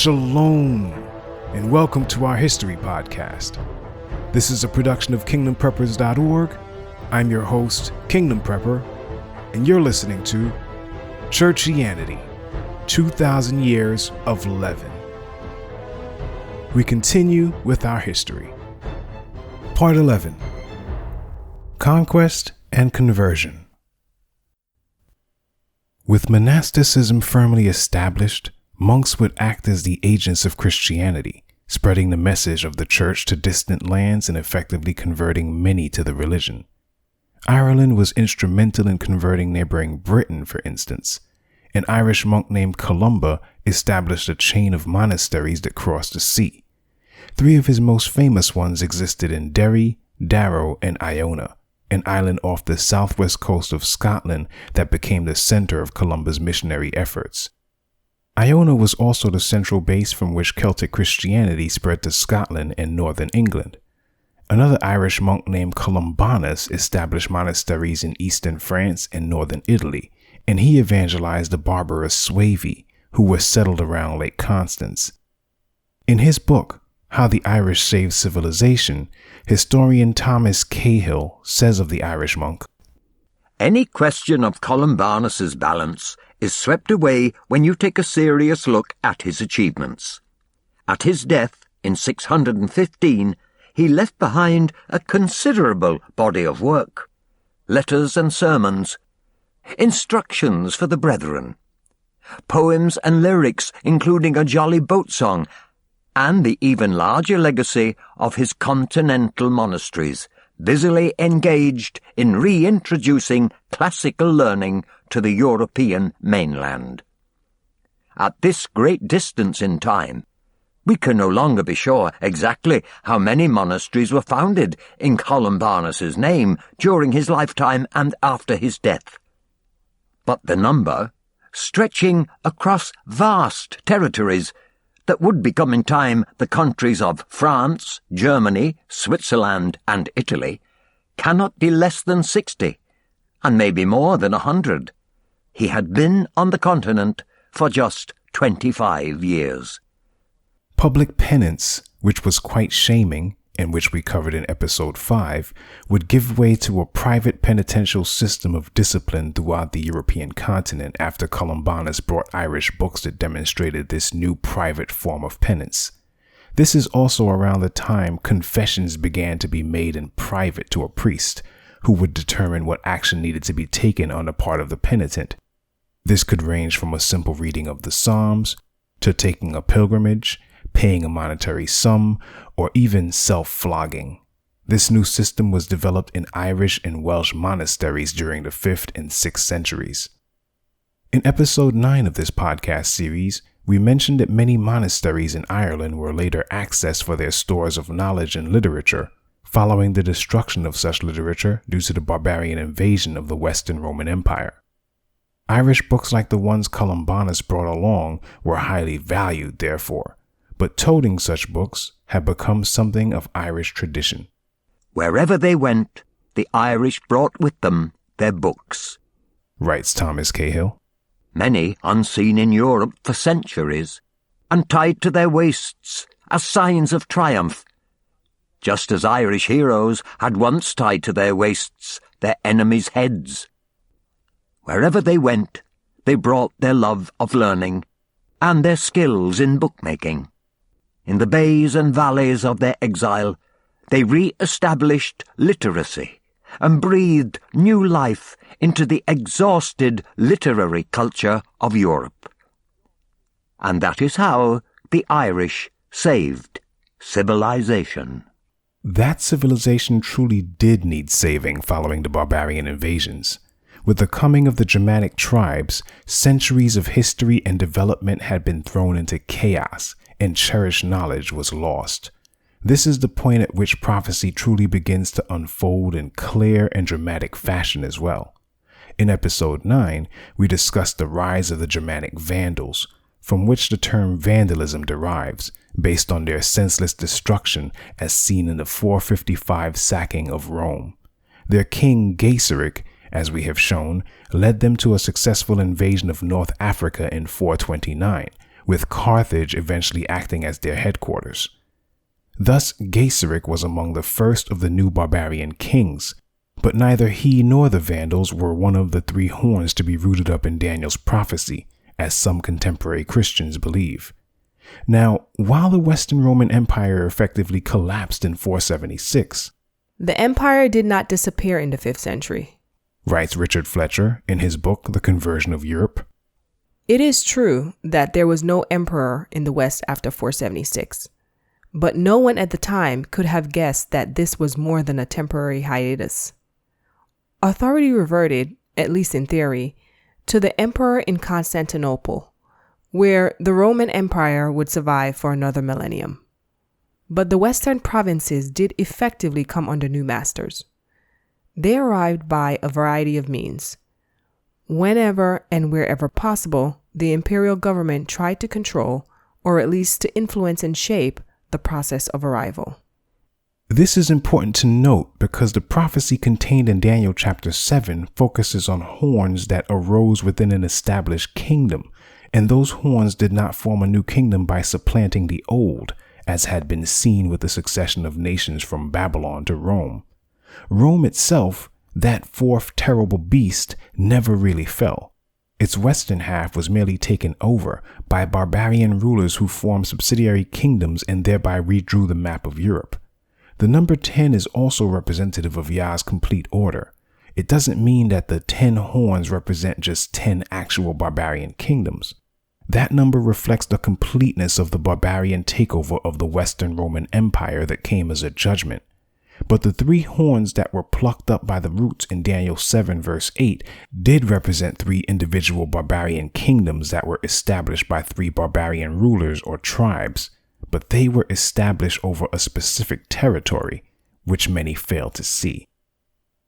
Shalom, and welcome to our History Podcast. This is a production of KingdomPreppers.org. I'm your host, Kingdom Prepper, and you're listening to Churchianity, 2000 Years of Leaven. We continue with our history. Part 11, Conquest and Conversion. With monasticism firmly established, monks would act as the agents of Christianity, spreading the message of the church to distant lands and effectively converting many to the religion. Ireland was instrumental in converting neighboring Britain, for instance. An Irish monk named Columba established a chain of monasteries that crossed the sea. 3 of his most famous ones existed in Derry, Darrow, and Iona, an island off the southwest coast of Scotland that became the center of Columba's missionary efforts. Iona was also the central base from which Celtic Christianity spread to Scotland and northern England. Another Irish monk named Columbanus established monasteries in eastern France and northern Italy, and he evangelized the barbarous Suevi, who were settled around Lake Constance. In his book, How the Irish Saved Civilization, historian Thomas Cahill says of the Irish monk, "Any question of Columbanus's balance is swept away when you take a serious look at his achievements. At his death in 615, he left behind a considerable body of work, letters and sermons, instructions for the brethren, poems and lyrics including a jolly boat song, and the even larger legacy of his continental monasteries, busily engaged in reintroducing classical learning to the European mainland. At this great distance in time, we can no longer be sure exactly how many monasteries were founded in Columbanus's name during his lifetime and after his death. But the number, stretching across vast territories that would become in time the countries of France, Germany, Switzerland, and Italy, cannot be less than 60, and maybe more than 100. He had been on the continent for just 25 years. Public penance, which was quite shaming, and which we covered in episode 5, would give way to a private penitential system of discipline throughout the European continent after Columbanus brought Irish books that demonstrated this new private form of penance. This is also around the time confessions began to be made in private to a priest, who would determine what action needed to be taken on the part of the penitent. This could range from a simple reading of the Psalms, to taking a pilgrimage, paying a monetary sum, or even self-flogging. This new system was developed in Irish and Welsh monasteries during the 5th and 6th centuries. In episode 9 of this podcast series, we mentioned that many monasteries in Ireland were later accessed for their stores of knowledge and literature, following the destruction of such literature due to the barbarian invasion of the Western Roman Empire. Irish books like the ones Columbanus brought along were highly valued, therefore, but toting such books had become something of Irish tradition. Wherever they went, the Irish brought with them their books, writes Thomas Cahill. Many unseen in Europe for centuries, and tied to their waists as signs of triumph, just as Irish heroes had once tied to their waists their enemies' heads. Wherever they went, they brought their love of learning and their skills in bookmaking. In the bays and valleys of their exile, they re-established literacy and breathed new life into the exhausted literary culture of Europe. And that is how the Irish saved civilization. That civilization truly did need saving following the barbarian invasions. With the coming of the Germanic tribes, centuries of history and development had been thrown into chaos, and cherished knowledge was lost. This is the point at which prophecy truly begins to unfold in clear and dramatic fashion as well. In episode 9, we discussed the rise of the Germanic Vandals, from which the term vandalism derives, based on their senseless destruction as seen in the 455 sacking of Rome. Their king Gaiseric, as we have shown, led them to a successful invasion of North Africa in 429, with Carthage eventually acting as their headquarters. Thus, Gaiseric was among the first of the new barbarian kings, but neither he nor the Vandals were one of the three horns to be rooted up in Daniel's prophecy, as some contemporary Christians believe. Now, while the Western Roman Empire effectively collapsed in 476, the empire did not disappear in the 5th century, writes Richard Fletcher in his book, The Conversion of Europe. It is true that there was no emperor in the West after 476, but no one at the time could have guessed that this was more than a temporary hiatus. Authority reverted, at least in theory, to the emperor in Constantinople, where the Roman Empire would survive for another millennium. But the western provinces did effectively come under new masters. They arrived by a variety of means. Whenever and wherever possible, the imperial government tried to control, or at least to influence and shape, the process of arrival. This is important to note because the prophecy contained in Daniel chapter 7 focuses on horns that arose within an established kingdom, and those horns did not form a new kingdom by supplanting the old, as had been seen with the succession of nations from Babylon to Rome. Rome itself, that fourth terrible beast, never really fell. Its western half was merely taken over by barbarian rulers who formed subsidiary kingdoms and thereby redrew the map of Europe. The number 10 is also representative of Yah's complete order. It doesn't mean that the 10 horns represent just 10 actual barbarian kingdoms. That number reflects the completeness of the barbarian takeover of the Western Roman Empire that came as a judgment. But the 3 horns that were plucked up by the roots in Daniel 7 verse 8 did represent 3 individual barbarian kingdoms that were established by 3 barbarian rulers or tribes, but they were established over a specific territory, which many fail to see.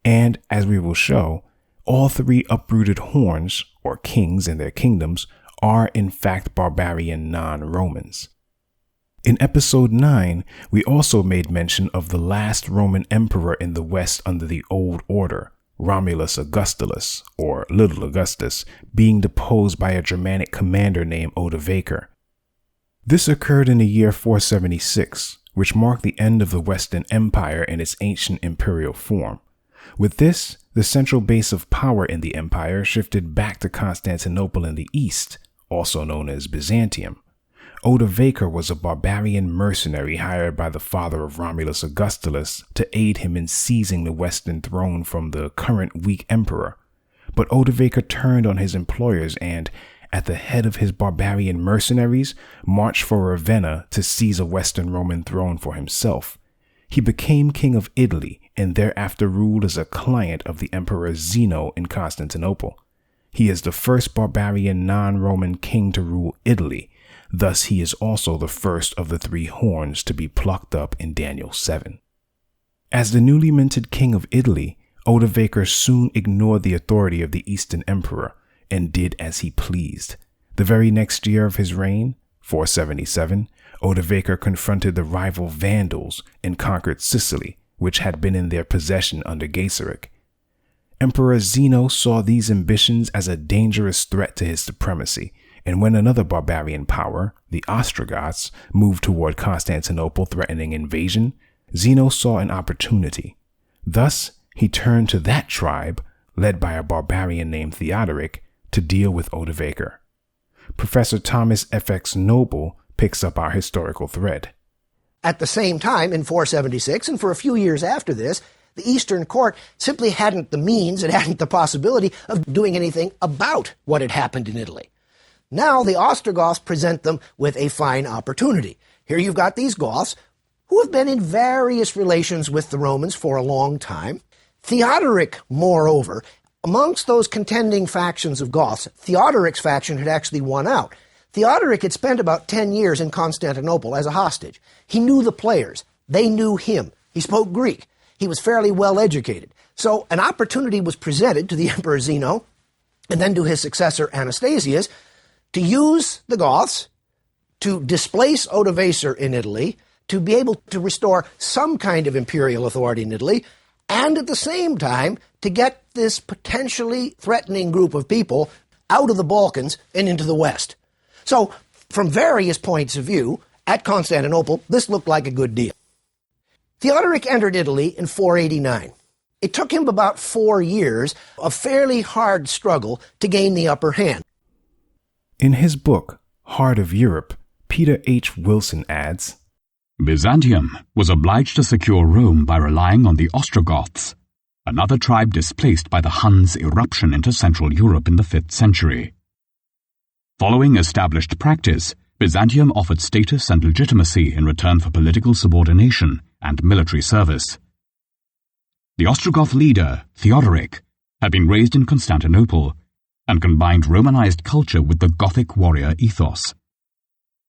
And, as we will show, all 3 uprooted horns, or kings and their kingdoms, are in fact barbarian non-Romans. In episode 9, we also made mention of the last Roman emperor in the West under the Old Order, Romulus Augustulus, or Little Augustus, being deposed by a Germanic commander named Odovaker. This occurred in the year 476, which marked the end of the Western Empire in its ancient imperial form. With this, the central base of power in the empire shifted back to Constantinople in the east, also known as Byzantium. Odovaker was a barbarian mercenary hired by the father of Romulus Augustulus to aid him in seizing the Western throne from the current weak emperor. But Odovaker turned on his employers and, at the head of his barbarian mercenaries, marched for Ravenna to seize a Western Roman throne for himself. He became king of Italy and thereafter ruled as a client of the Emperor Zeno in Constantinople. He is the first barbarian non-Roman king to rule Italy. Thus, he is also the first of the 3 horns to be plucked up in Daniel 7. As the newly minted king of Italy, Odovaker soon ignored the authority of the Eastern emperor and did as he pleased. The very next year of his reign, 477, Odovaker confronted the rival Vandals and conquered Sicily, which had been in their possession under Gaiseric. Emperor Zeno saw these ambitions as a dangerous threat to his supremacy, and when another barbarian power, the Ostrogoths, moved toward Constantinople threatening invasion, Zeno saw an opportunity. Thus, he turned to that tribe, led by a barbarian named Theodoric, to deal with Odovaker. Professor Thomas F.X. Noble picks up our historical thread. At the same time, in 476, and for a few years after this, the Eastern court simply hadn't the means, it hadn't the possibility of doing anything about what had happened in Italy. Now the Ostrogoths present them with a fine opportunity. Here you've got these Goths who have been in various relations with the Romans for a long time. Theodoric, moreover, amongst those contending factions of Goths, Theodoric's faction had actually won out. Theodoric had spent about 10 years in Constantinople as a hostage. He knew the players. They knew him. He spoke Greek. He was fairly well educated. So an opportunity was presented to the Emperor Zeno and then to his successor Anastasius to use the Goths to displace Odovaker in Italy, to be able to restore some kind of imperial authority in Italy, and at the same time to get this potentially threatening group of people out of the Balkans and into the West. So From various points of view, at Constantinople, this looked like a good deal. Theodoric entered Italy in 489. It took him about 4 years of fairly hard struggle to gain the upper hand. In his book, Heart of Europe, Peter H. Wilson adds, Byzantium was obliged to secure Rome by relying on the Ostrogoths, another tribe displaced by the Huns' irruption into Central Europe in the 5th century. Following established practice, Byzantium offered status and legitimacy in return for political subordination and military service. The Ostrogoth leader, Theodoric, had been raised in Constantinople and combined Romanized culture with the Gothic warrior ethos.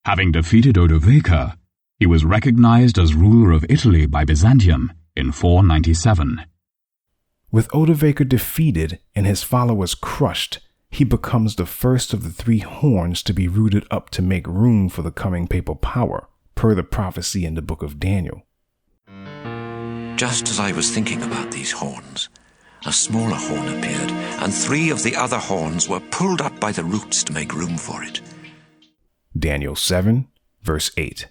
Having defeated Odovaker, he was recognized as ruler of Italy by Byzantium in 497. With Odovaker defeated and his followers crushed, he becomes the first of the 3 horns to be rooted up to make room for the coming papal power, per the prophecy in the book of Daniel. Just as I was thinking about these horns, a smaller horn appeared, and 3 of the other horns were pulled up by the roots to make room for it. Daniel 7, verse 8.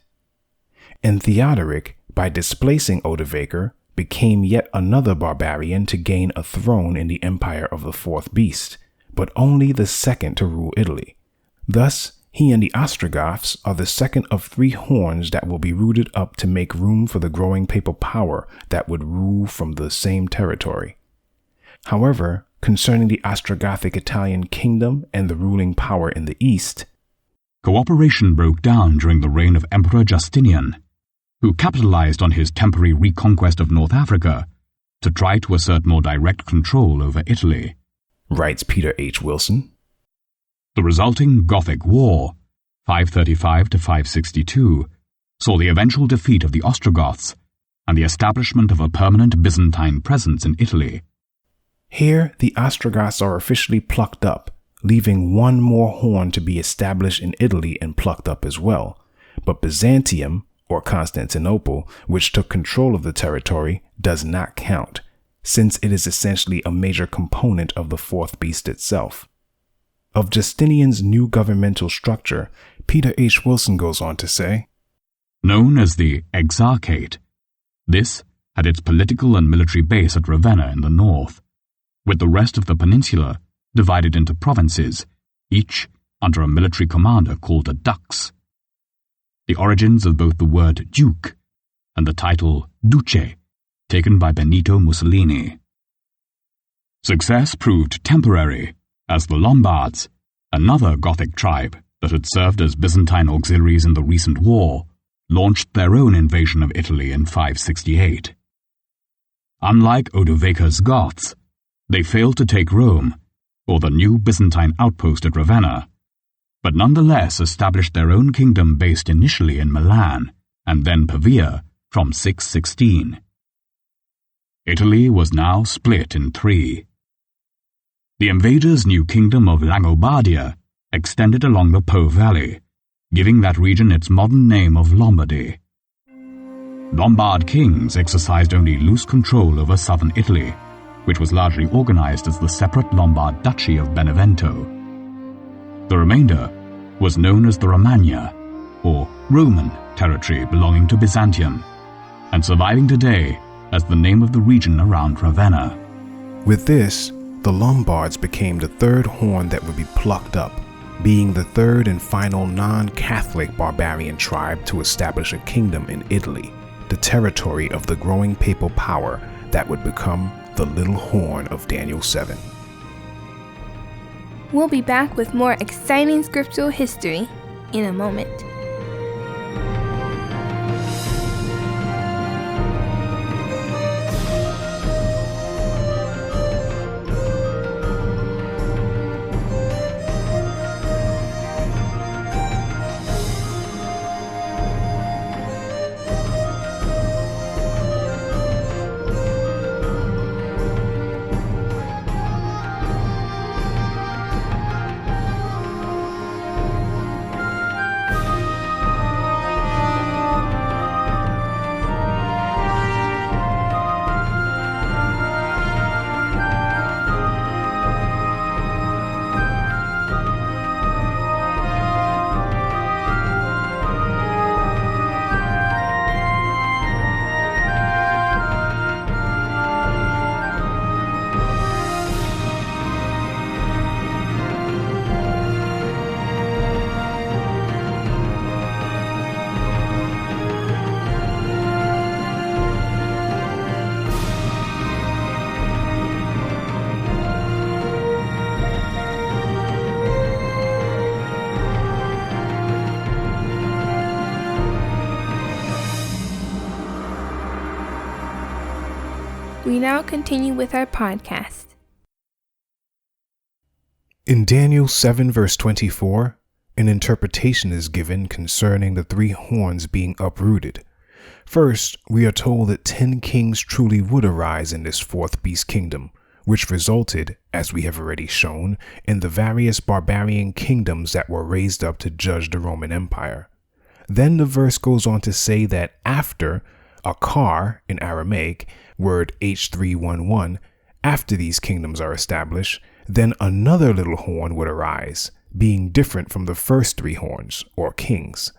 And Theodoric, by displacing Odovaker, became yet another barbarian to gain a throne in the empire of the 4th beast, but only the 2nd to rule Italy. Thus, he and the Ostrogoths are the 2nd of 3 horns that will be rooted up to make room for the growing papal power that would rule from the same territory. However, concerning the Ostrogothic Italian kingdom and the ruling power in the east, cooperation broke down during the reign of Emperor Justinian, who capitalized on his temporary reconquest of North Africa to try to assert more direct control over Italy. Writes Peter H. Wilson. The resulting Gothic War, 535 to 562, saw the eventual defeat of the Ostrogoths and the establishment of a permanent Byzantine presence in Italy. Here, the Ostrogoths are officially plucked up, leaving 1 more horn to be established in Italy and plucked up as well. But Byzantium, or Constantinople, which took control of the territory, does not count, since it is essentially a major component of the 4th beast itself. Of Justinian's new governmental structure, Peter H. Wilson goes on to say, known as the Exarchate, this had its political and military base at Ravenna in the north, with the rest of the peninsula divided into provinces, each under a military commander called a dux. The origins of both the word duke and the title duce, taken by Benito Mussolini. Success proved temporary, as the Lombards, another Gothic tribe that had served as Byzantine auxiliaries in the recent war, launched their own invasion of Italy in 568. Unlike Odovaker's Goths, they failed to take Rome, or the new Byzantine outpost at Ravenna, but nonetheless established their own kingdom based initially in Milan and then Pavia from 616. Italy was now split in 3. The invaders' new kingdom of Langobardia extended along the Po Valley, giving that region its modern name of Lombardy. Lombard kings exercised only loose control over southern Italy, which was largely organized as the separate Lombard Duchy of Benevento. The remainder was known as the Romagna, or Roman territory belonging to Byzantium, and surviving today as the name of the region around Ravenna. With this, the Lombards became the 3rd horn that would be plucked up, being the 3rd and final non-Catholic barbarian tribe to establish a kingdom in Italy, the territory of the growing papal power that would become the Little Horn of Daniel 7. We'll be back with more exciting scriptural history in a moment. We now continue with our podcast. In Daniel 7 verse 24, an interpretation is given concerning the 3 horns being uprooted. First, we are told that 10 kings truly would arise in this 4th beast kingdom, which resulted, as we have already shown, in the various barbarian kingdoms that were raised up to judge the Roman Empire. Then the verse goes on to say that after, akar in Aramaic, word H311, after these kingdoms are established, then another little horn would arise, being different from the first 3 horns, or kings.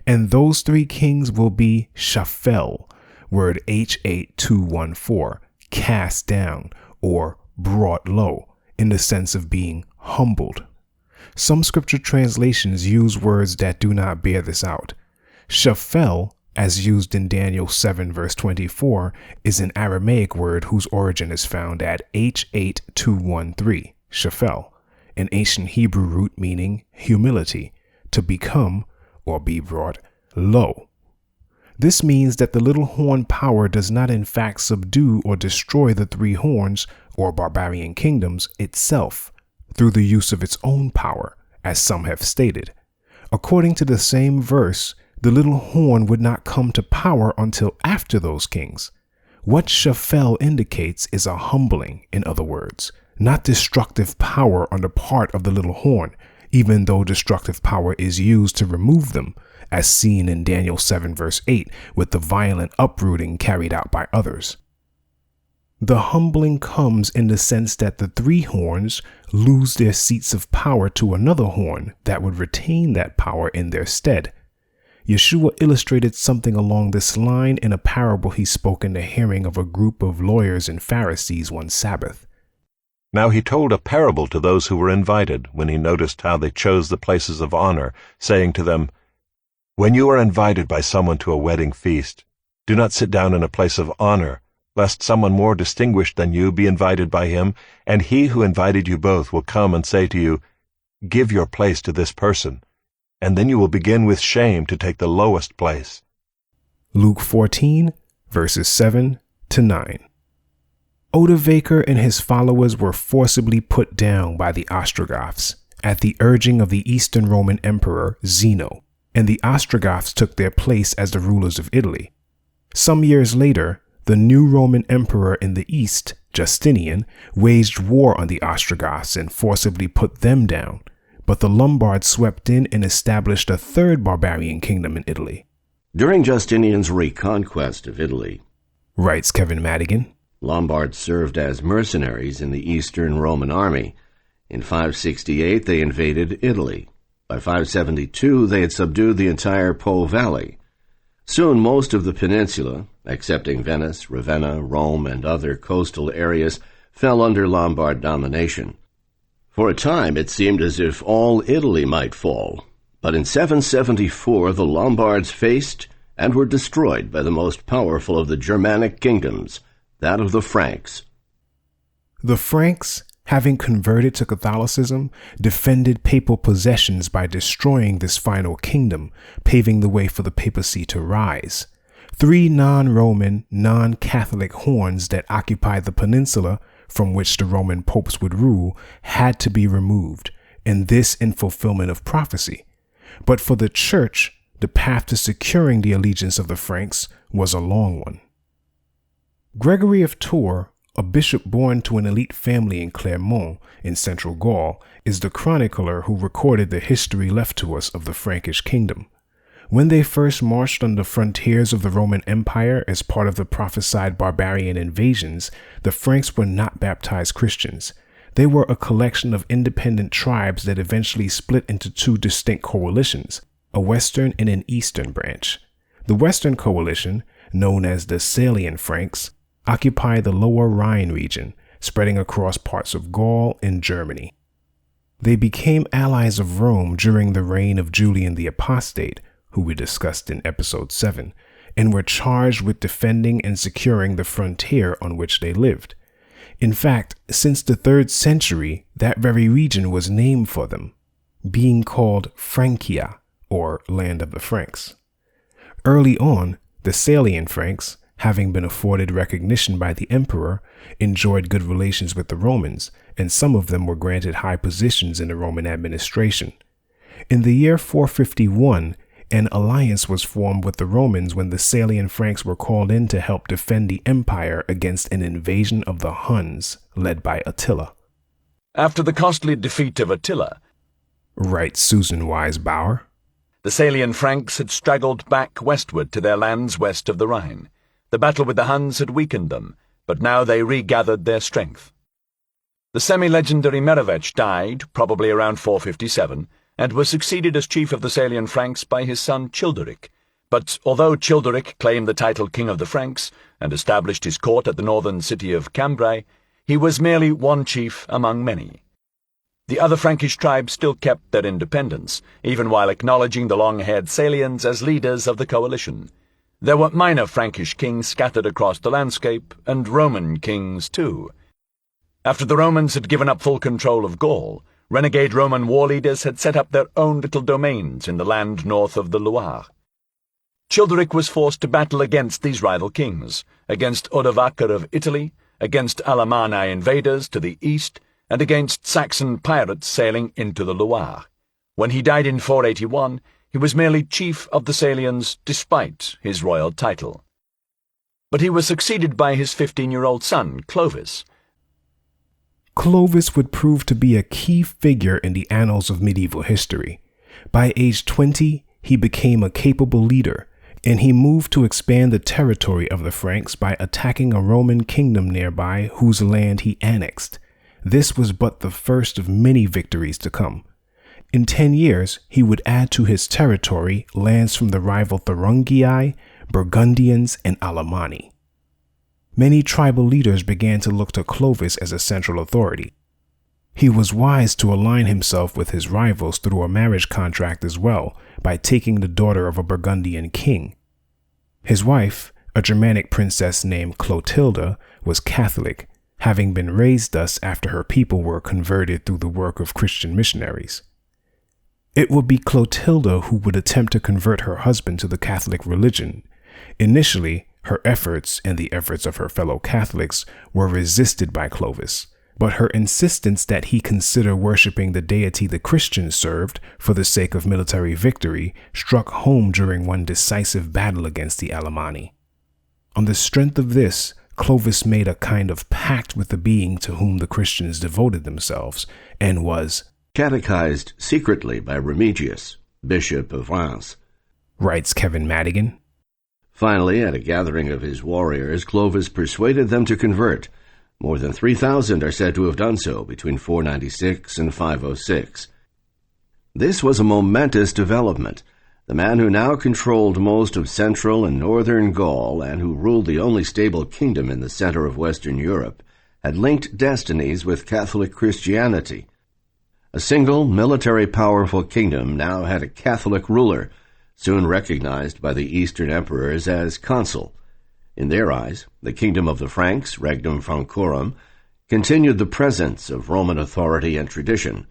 And those 3 kings will be Shaphel, word H8214, cast down, or brought low, in the sense of being humbled. Some scripture translations use words that do not bear this out. Shaphel, as used in Daniel 7 verse 24, is an Aramaic word whose origin is found at H8213, Shaphel, an ancient Hebrew root meaning humility, to become or be brought low. This means that the little horn power does not in fact subdue or destroy the 3 horns or barbarian kingdoms itself through the use of its own power, as some have stated. According to the same verse, the little horn would not come to power until after those kings. What Shaphel indicates is a humbling, in other words, not destructive power on the part of the little horn, even though destructive power is used to remove them, as seen in Daniel 7 verse 8 with the violent uprooting carried out by others. The humbling comes in the sense that the 3 horns lose their seats of power to another horn that would retain that power in their stead. Yeshua illustrated something along this line in a parable he spoke in the hearing of a group of lawyers and Pharisees one Sabbath. Now he told a parable to those who were invited, when he noticed how they chose the places of honor, saying to them, "When you are invited by someone to a wedding feast, do not sit down in a place of honor, lest someone more distinguished than you be invited by him, and he who invited you both will come and say to you, 'Give your place to this person,' and then you will begin with shame to take the lowest place." Luke 14 verses 7 to 9. Odovaker and his followers were forcibly put down by the Ostrogoths at the urging of the Eastern Roman Emperor Zeno, and the Ostrogoths took their place as the rulers of Italy. Some years later, the new Roman emperor in the East, Justinian, waged war on the Ostrogoths and forcibly put them down, but the Lombards swept in and established a 3rd barbarian kingdom in Italy. During Justinian's reconquest of Italy, Writes Kevin Madigan, Lombards served as mercenaries in the Eastern Roman army. In 568, they invaded Italy. By 572, they had subdued the entire Po Valley. Soon most of the peninsula, excepting Venice, Ravenna, Rome, and other coastal areas, fell under Lombard domination. For a time it seemed as if all Italy might fall, but in 774 the Lombards faced and were destroyed by the most powerful of the Germanic kingdoms, that of the Franks. The Franks, having converted to Catholicism, defended papal possessions by destroying this final kingdom, paving the way for the papacy to rise. 3 non-Roman, non-Catholic horns that occupied the peninsula from which the Roman popes would rule had to be removed, and this in fulfillment of prophecy. But for the church, the path to securing the allegiance of the Franks was a long one. Gregory of Tours, a bishop born to an elite family in Clermont in central Gaul, is the chronicler who recorded the history left to us of the Frankish kingdom. When they first marched on the frontiers of the Roman Empire as part of the prophesied barbarian invasions, the Franks were not baptized Christians. They were a collection of independent tribes that eventually split into 2 distinct coalitions, a western and an eastern branch. The western coalition, known as the Salian Franks, occupied the lower Rhine region, spreading across parts of Gaul and Germany. They became allies of Rome during the reign of Julian the Apostate, who we discussed in episode 7, and were charged with defending and securing the frontier on which they lived. In fact, since the 3rd century, that very region was named for them, being called Francia, or Land of the Franks. Early on, the Salian Franks, having been afforded recognition by the emperor, enjoyed good relations with the Romans, and some of them were granted high positions in the Roman administration. In the year 451, an alliance was formed with the Romans when the Salian Franks were called in to help defend the empire against an invasion of the Huns, led by Attila. After the costly defeat of Attila, writes Susan Wise Bauer, the Salian Franks had straggled back westward to their lands west of the Rhine. The battle with the Huns had weakened them, but now they regathered their strength. The semi-legendary Merovech died, probably around 457, and was succeeded as chief of the Salian Franks by his son Childeric. But although Childeric claimed the title King of the Franks and established his court at the northern city of Cambrai, he was merely one chief among many. The other Frankish tribes still kept their independence, even while acknowledging the long-haired Salians as leaders of the coalition. There were minor Frankish kings scattered across the landscape, and Roman kings too. After the Romans had given up full control of Gaul, renegade Roman war leaders had set up their own little domains in the land north of the Loire. Childeric was forced to battle against these rival kings, against Odovacar of Italy, against Alemanni invaders to the east, and against Saxon pirates sailing into the Loire. When he died in 481, he was merely chief of the Salians despite his royal title. But he was succeeded by his 15-year-old son, Clovis. Clovis would prove to be a key figure in the annals of medieval history. By age 20, he became a capable leader, and he moved to expand the territory of the Franks by attacking a Roman kingdom nearby whose land he annexed. This was but the first of many victories to come. In 10 years, he would add to his territory lands from the rival Thuringii, Burgundians, and Alemanni. Many tribal leaders began to look to Clovis as a central authority. He was wise to align himself with his rivals through a marriage contract as well, by taking the daughter of a Burgundian king. His wife, a Germanic princess named Clotilda, was Catholic, having been raised thus after her people were converted through the work of Christian missionaries. It would be Clotilda who would attempt to convert her husband to the Catholic religion. Initially, her efforts and the efforts of her fellow Catholics were resisted by Clovis, but her insistence that he consider worshiping the deity the Christians served for the sake of military victory struck home during one decisive battle against the Alemanni. On the strength of this, Clovis made a kind of pact with the being to whom the Christians devoted themselves, and was catechized secretly by Remigius, Bishop of Reims, writes Kevin Madigan. Finally, at a gathering of his warriors, Clovis persuaded them to convert. More than 3,000 are said to have done so between 496 and 506. This was a momentous development. The man who now controlled most of central and northern Gaul and who ruled the only stable kingdom in the center of Western Europe had linked destinies with Catholic Christianity. A single, military powerful kingdom now had a Catholic ruler, soon recognized by the Eastern emperors as consul. In their eyes, the kingdom of the Franks, Regnum Francorum, continued the presence of Roman authority and tradition.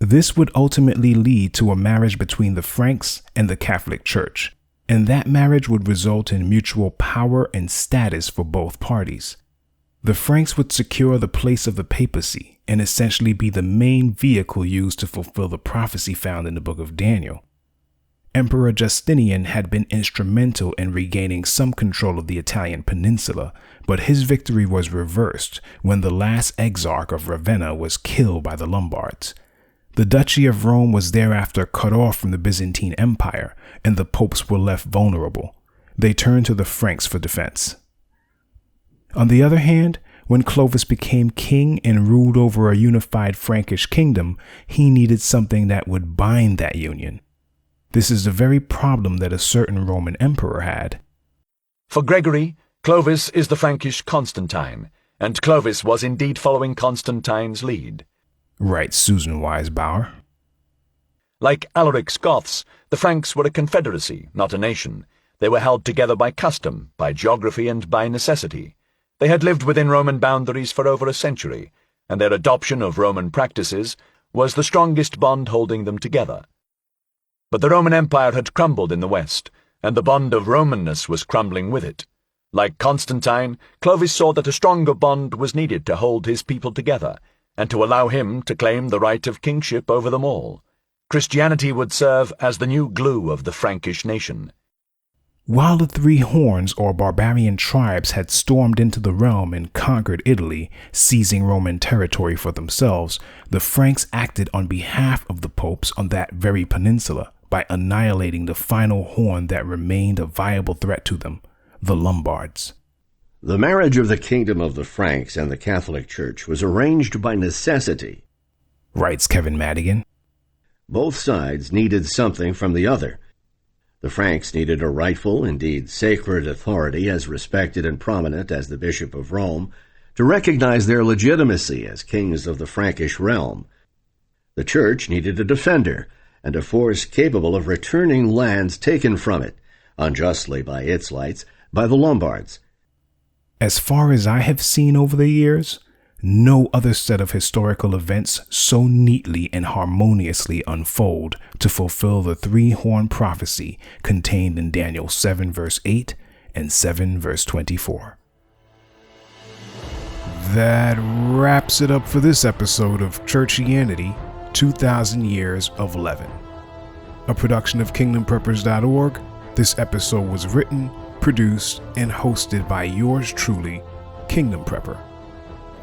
This would ultimately lead to a marriage between the Franks and the Catholic Church, and that marriage would result in mutual power and status for both parties. The Franks would secure the place of the papacy and essentially be the main vehicle used to fulfill the prophecy found in the book of Daniel. Emperor Justinian had been instrumental in regaining some control of the Italian peninsula, but his victory was reversed when the last exarch of Ravenna was killed by the Lombards. The Duchy of Rome was thereafter cut off from the Byzantine Empire, and the popes were left vulnerable. They turned to the Franks for defense. On the other hand, when Clovis became king and ruled over a unified Frankish kingdom, he needed something that would bind that union. This is the very problem that a certain Roman emperor had. For Gregory, Clovis is the Frankish Constantine, and Clovis was indeed following Constantine's lead, writes Susan Wise Bauer. Like Alaric's Goths, the Franks were a confederacy, not a nation. They were held together by custom, by geography, and by necessity. They had lived within Roman boundaries for over a century, and their adoption of Roman practices was the strongest bond holding them together. But the Roman Empire had crumbled in the West, and the bond of Romanness was crumbling with it. Like Constantine, Clovis saw that a stronger bond was needed to hold his people together, and to allow him to claim the right of kingship over them all. Christianity would serve as the new glue of the Frankish nation. While the three horns or barbarian tribes had stormed into the realm and conquered Italy, seizing Roman territory for themselves, the Franks acted on behalf of the popes on that very peninsula by annihilating the final horn that remained a viable threat to them, the Lombards. The marriage of the kingdom of the Franks and the Catholic Church was arranged by necessity, writes Kevin Madigan. Both sides needed something from the other. The Franks needed a rightful, indeed sacred authority as respected and prominent as the Bishop of Rome, to recognize their legitimacy as kings of the Frankish realm. The Church needed a defender and a force capable of returning lands taken from it, unjustly by its lights, by the Lombards. As far as I have seen over the years, no other set of historical events so neatly and harmoniously unfold to fulfill the three-horn prophecy contained in Daniel 7 verse 8 and 7 verse 24. That wraps it up for this episode of Churchianity, 2000 Years of Leaven. A production of kingdompreppers.org, this episode was written, produced, and hosted by yours truly, Kingdom Prepper.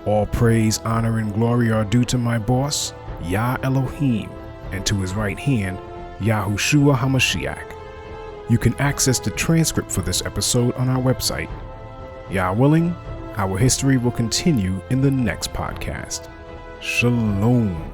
All praise, honor, and glory are due to my boss, Yah Elohim, and to his right hand, Yahushua HaMashiach. You can access the transcript for this episode on our website. Yah willing, our history will continue in the next podcast. Shalom.